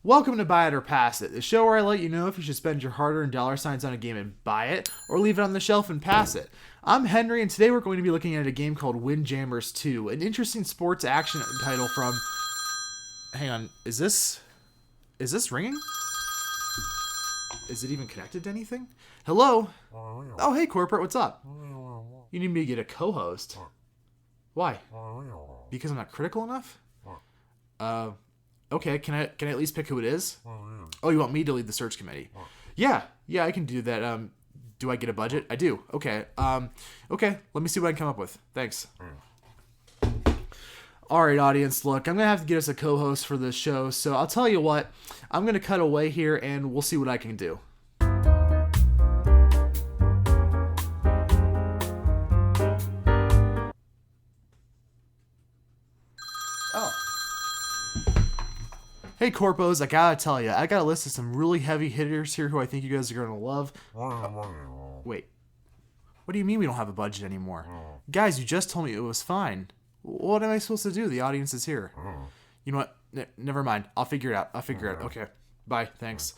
Welcome to Buy It or Pass It, the show where I let you know if you should spend your hard-earned dollar signs on a game and buy it, or leave it on the shelf and pass it. I'm Henry, and today we're going to be looking at a game called Windjammers 2, an interesting sports action title from... Hang on, is this ringing? Is it even connected to anything? Hello? Oh, hey, Corporate, what's up? You need me to get a co-host. Why? Because I'm not critical enough? Okay, can I at least pick who it is? Oh, you want me to lead the search committee? Yeah, I can do that. Do I get a budget? I do. Okay. Okay, let me see what I can come up with. Thanks. Alright, audience, look, I'm going to have to get us a co-host for this show, so I'll tell you what, I'm going to cut away here and we'll see what I can do. Hey Corpos, I gotta tell you, I got a list of some really heavy hitters here who I think you guys are gonna love. Wait, what do you mean we don't have a budget anymore? Guys, you just told me it was fine. What am I supposed to do? The audience is here. You know what? Never mind. I'll figure it out. Okay. Bye. Thanks.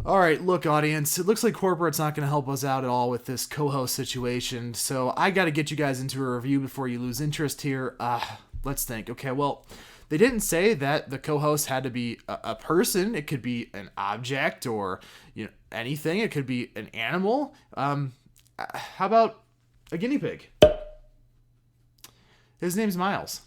Alright, look audience, it looks like Corporate's not going to help us out at all with this co-host situation, so I gotta get you guys into a review before you lose interest here. Let's think. Okay, well... They didn't say that the co-host had to be a person. It could be an object or anything. It could be an animal. How about a guinea pig? His name's Myles.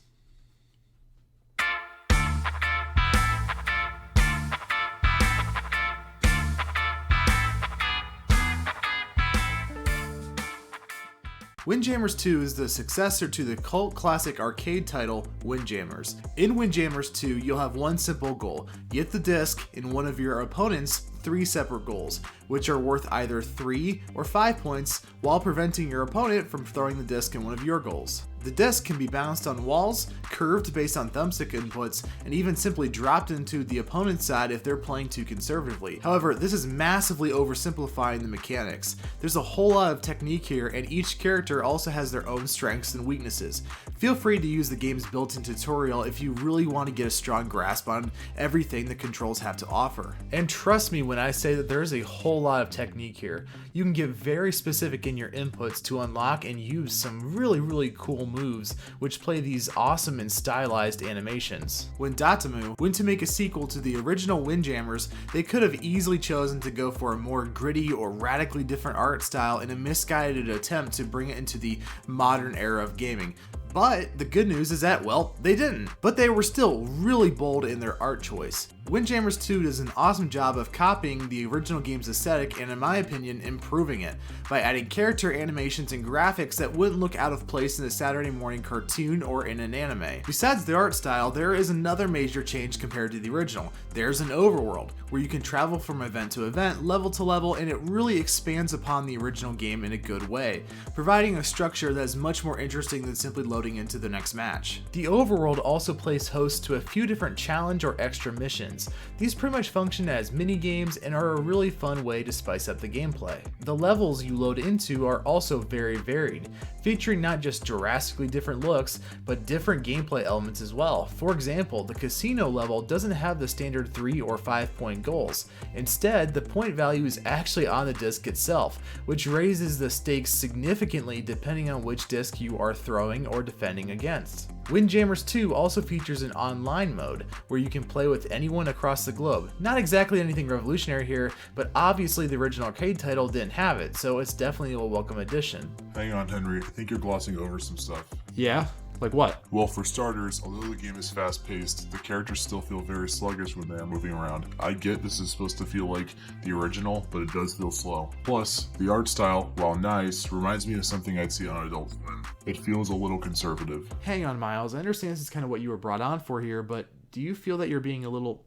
Windjammers 2 is the successor to the cult classic arcade title Windjammers. In Windjammers 2, you'll have one simple goal: get the disc in one of your opponent's 3 separate goals, which are worth either 3 or 5 points, while preventing your opponent from throwing the disc in one of your goals. The disc can be bounced on walls, curved based on thumbstick inputs, and even simply dropped into the opponent's side if they're playing too conservatively. However, this is massively oversimplifying the mechanics. There's a whole lot of technique here, and each character also has their own strengths and weaknesses. Feel free to use the game's built-in tutorial if you really want to get a strong grasp on everything the controls have to offer. And trust me when I say that there's a whole lot of technique here. You can get very specific in your inputs to unlock and use some really cool moves which play these awesome and stylized animations. When Datamu went to make a sequel to the original Windjammers, they could have easily chosen to go for a more gritty or radically different art style in a misguided attempt to bring it into the modern era of gaming. But the good news is that, well, they didn't. But they were still really bold in their art choice. Windjammers 2 does an awesome job of copying the original game's aesthetic and, in my opinion, improving it by adding character animations and graphics that wouldn't look out of place in a Saturday morning cartoon or in an anime. Besides the art style, there is another major change compared to the original. There's an overworld, where you can travel from event to event, level to level, and it really expands upon the original game in a good way, providing a structure that is much more interesting than simply loading into the next match. The overworld also plays host to a few different challenge or extra missions. These pretty much function as mini games and are a really fun way to spice up the gameplay. The levels you load into are also very varied, featuring not just drastically different looks, but different gameplay elements as well. For example, the casino level doesn't have the standard 3 or 5 point goals. Instead, the point value is actually on the disc itself, which raises the stakes significantly depending on which disc you are throwing or defending against. Windjammers 2 also features an online mode, where you can play with anyone across the globe. Not exactly anything revolutionary here, but obviously the original arcade title didn't have it, so it's definitely a welcome addition. Hang on, Henry, I think you're glossing over some stuff. Yeah? Like what? Well, for starters, although the game is fast-paced, the characters still feel very sluggish when they are moving around. I get this is supposed to feel like the original, but it does feel slow. Plus, the art style, while nice, reminds me of something I'd see on Adult Swim. It feels a little conservative. Hang on, Myles. I understand this is kind of what you were brought on for here, but do you feel that you're being a little,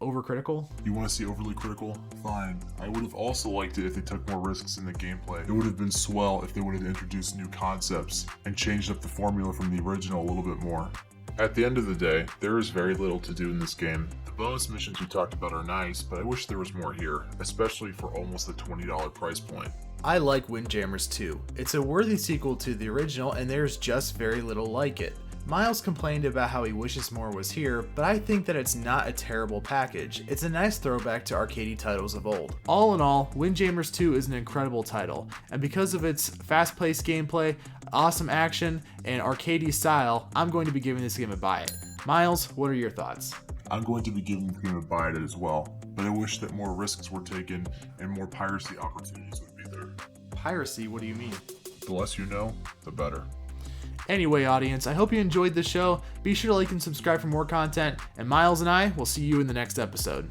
overcritical? You want to see overly critical? Fine. I would have also liked it if they took more risks in the gameplay. It would have been swell if they would have introduced new concepts and changed up the formula from the original a little bit more. At the end of the day, there is very little to do in this game. The bonus missions we talked about are nice, but I wish there was more here, especially for almost a $20 price point. I like Windjammers 2. It's a worthy sequel to the original, and there's just very little like it. Myles complained about how he wishes more was here, but I think that it's not a terrible package. It's a nice throwback to arcadey titles of old. All in all, Windjammers 2 is an incredible title, and because of its fast-paced gameplay, awesome action, and arcadey style, I'm going to be giving this game a buy it. Myles, what are your thoughts? I'm going to be giving the game a buy it as well, but I wish that more risks were taken and more piracy opportunities would be there. Piracy? What do you mean? The less you know, the better. Anyway, audience, I hope you enjoyed the show. Be sure to like and subscribe for more content, and Myles and I will see you in the next episode.